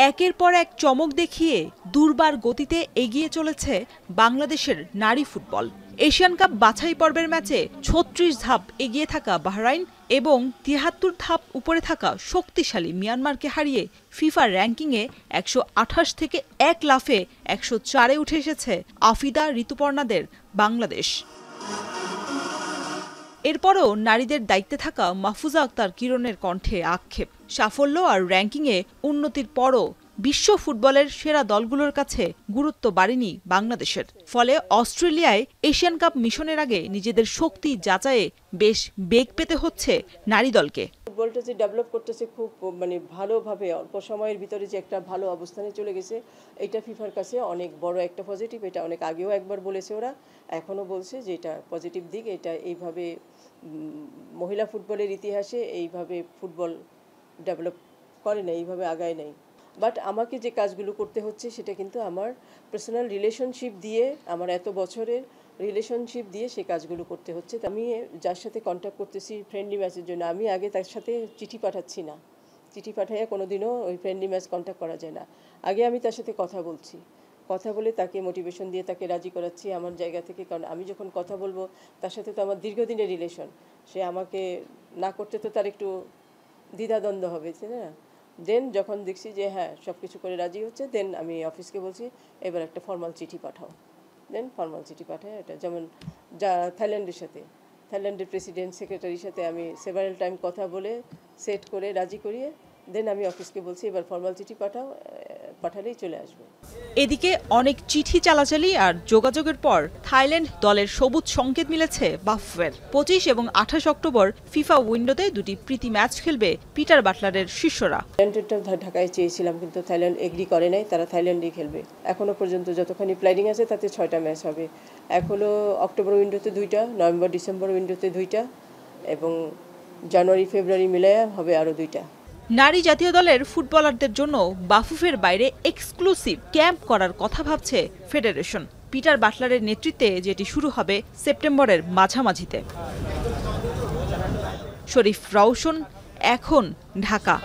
একের পর এক চমক দেখিয়ে দুর্বার গতিতে এগিয়ে চলেছে বাংলাদেশের নারী ফুটবল। এশিয়ান কাপ বাছাই পর্বের ম্যাচে ৩৬ ধাপ এগিয়ে থাকা বাহরাইন এবং ৭৩ ধাপ উপরে থাকা শক্তিশালী মিয়ানমারকে হারিয়ে ফিফা র্যাঙ্কিংয়ে ১২৮ থেকে ১ লাফে ১০৪-এ উঠে এসেছে আফিদা ঋতুপর্ণাদের বাংলাদেশ। এরপরও নারীদের দায়িত্বে থাকা মাহফুজা আক্তার কিরণের কণ্ঠে আক্ষেপ। সাফল্য আর র্যাঙ্কিংয়ে উন্নতির পরও বিশ্ব ফুটবলের সেরা দলগুলোর কাছে গুরুত্ব বাড়েনি বাংলাদেশের। ফলে অস্ট্রেলিয়ায় এশিয়ান কাপ মিশনের আগে নিজেদের শক্তি যাচাইয়ে বেশ বেগ পেতে হচ্ছে নারী দলকে। ফুটবলটা যে ডেভেলপ করতেছে খুব ভালোভাবে, অল্প সময়ের ভিতরে যে একটা ভালো অবস্থানে চলে গেছে, এটা ফিফার কাছে অনেক বড় একটা পজিটিভ। এটা অনেক আগেও একবার বলেছে ওরা, এখনও বলছে যে এটা পজিটিভ দিক। এটা এইভাবে মহিলা ফুটবলের ইতিহাসে এইভাবে ফুটবল ডেভেলপ করে না, এইভাবে আগায় নাই। বাট আমাকে যে কাজগুলো করতে হচ্ছে সেটা কিন্তু আমার পার্সোনাল রিলেশনশিপ দিয়ে, আমার এত বছরের রিলেশনশিপ দিয়ে সে কাজগুলো করতে হচ্ছে। আমি যার সাথে কন্ট্যাক্ট করতেছি ফ্রেন্ডলি ম্যাচের জন্য, আমি আগে তার সাথে চিঠি পাঠাচ্ছি না। চিঠি পাঠাইয়া কোনোদিনও ওই ফ্রেন্ডলি ম্যাচ কন্ট্যাক্ট করা যায় না। আগে আমি তার সাথে কথা বলছি, কথা বলে তাকে মোটিভেশন দিয়ে তাকে রাজি করাচ্ছি আমার জায়গা থেকে। কারণ আমি যখন কথা বলবো তার সাথে তো আমার দীর্ঘদিনের রিলেশন, সে আমাকে না করতে তো তার একটু দ্বিধাদ্বন্দ্ব হবে, তাই না? দেন যখন দেখছি যে হ্যাঁ সব কিছু করে রাজি হচ্ছে, দেন আমি অফিসকে বলছি এবার একটা ফর্মাল চিঠি পাঠাও। দেন ফর্মাল চিঠি পাঠায়। এটা যেমন যা থাইল্যান্ডের প্রেসিডেন্ট সেক্রেটারির সাথে আমি সেভারাল টাইম কথা বলে সেট করে রাজি করিয়ে দেন আমি অফিসকে বলছি এবার ফর্মাল চিঠি পাঠাও, পাঠালেই চলে আসবে। এদিকে অনেক চিঠি চালাচালি আর যোগাযোগের পর থাইল্যান্ড দলের সবুজ সংকেত মিলেছে বাফুফের। ২৫ এবং ২৮ অক্টোবর ফিফা উইন্ডোতে দুটি প্রীতি ম্যাচ খেলবে পিটার বাটলারের শিষ্যরা। থাইল্যান্ডেরটা ঢাকায় চেয়েছিলাম কিন্তু থাইল্যান্ড এগ্রি করে নাই, তারা থাইল্যান্ডেই খেলবে। এখনও পর্যন্ত যতখানি প্ল্যানিং আছে তাতে ৬টা ম্যাচ হবে। এখনও অক্টোবর উইন্ডোতে ২টা, নভেম্বর ডিসেম্বর উইন্ডোতে ২টা এবং জানুয়ারি ফেব্রুয়ারি মিলাইয়া হবে আরও ২টা। নারী জাতীয় দলের ফুটবলারদের জন্য বাফুফের বাইরে এক্সক্লুসিভ ক্যাম্প করার কথা ভাবছে ফেডারেশন। পিটার বাটলারের নেতৃত্বে যেটি শুরু হবে সেপ্টেম্বরের মাঝামাঝিতে। শরীফ রাউশন, এখন, ঢাকা।